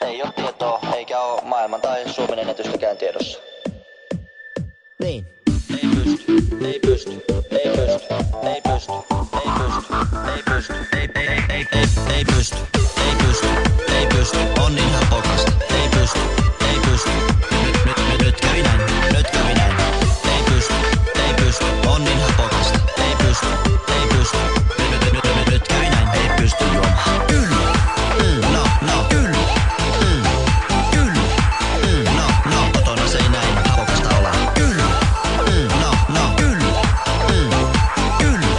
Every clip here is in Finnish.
Ei oo tietoa, eikä oo maailman tai Suomen ennätystäkään tiedossa. Niin. Ei pysty, ei pysty, ei pysty, ei pysty, ei pysty, ei pysty, Ei pysty, ei pysty, ei pysty, on niin hapokasta. Ei pysty, ei pysty, nyt kävi näin, nyt kävi näin. Ei pysty, ei pysty, on niin hapokasta. Ei pysty, ei pysty, nyt kävi näin. Ei pysty juomaan. Kyllä, no, kyllä, kyllä, no, kotona se ei näin hapokasta ole. Kyllä, no, kyllä, kyllä,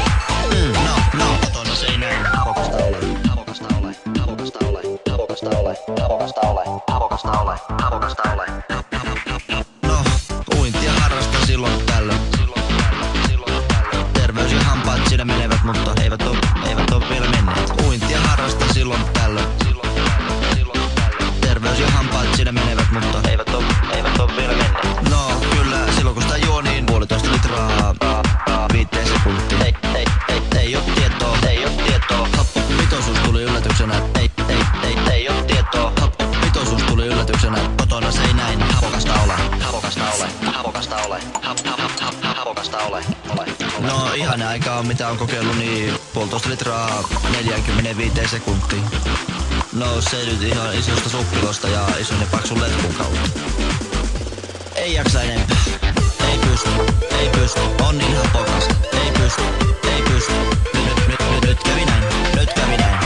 no, kotona se ei näin hapokasta ole. Hapokasta ole, hapokasta ole, hapokasta ole, hapokasta ole, hapokasta ole, hapokasta ole. No, uintia harrastan silloin tällöin. Terveys ja hampaat siinä menevät, mutta eivät oo vielä menneet. Uintia harrastan silloin tällöin. Terveys ja hampaat siinä menevät, mutta eivät oo vielä menneet. No, kyllä, silloin kun sitä juo, niin 1,5 litraa 5 sekuntiin. Ei oo tietoa, ei oo tietoa. Happopitoisuus tuli yllätyksenä. Ei oo tietoa. Happopitoisuus tuli yllätyksenä. Kotona se ei näin hapokasta ole. Hapokasta ole, hapokasta ole, hapokasta ole. No ihan aika on mitä on kokeillut, niin 1,5 litraa 45 sekuntiin. No se nyt ihan isosta suppilosta ja ison ja paksun letkun kautta. Ei jaksa enempää. Ei pysty, ei pysty, on niin hapokasta. Ei pysty, ei pysty, nyt kävi näin, nyt kävi näin.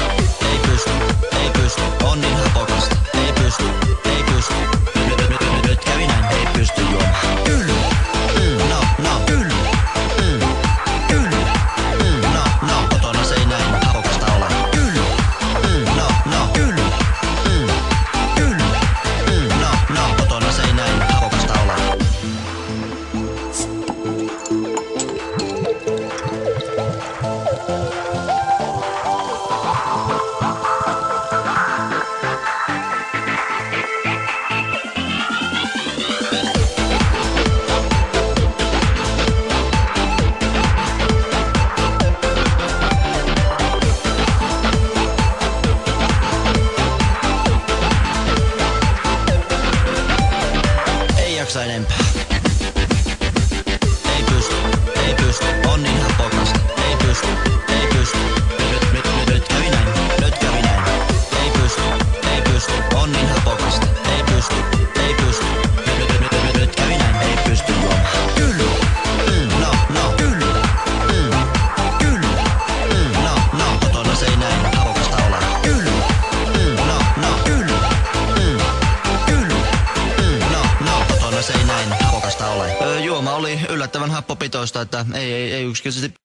Ei pysty, ei pysty, on niin hapokasta. Ei pysty, ei pysty, nyt kävi näin. Ei pysty juomaan. Kyllä, no, kyllä, kyllä, no, kotona se ei näin hapokasta ole. Kyllä, no, kyllä, kyllä, no, kotona se ei näin hapokasta ole. Ei jaksa enempää. Ei pysty, ei pysty, on niin hapokasta. Ei pysty, ei pysty, nyt kävi näin, nyt kävi näin. Ei pysty, ei pysty, on niin hapokasta. Ei pysty, ei pysty, nyt kävi näin. Ei pysty juomaan. Kyllä, no, kyllä, kyllä, no, kotona se ei näin hapokasta ole. Kyllä, no, kyllä, no, kotona se ei näin hapokasta ole. Juoma oli yllättävän happopitoista, että ei yksinkertaisesti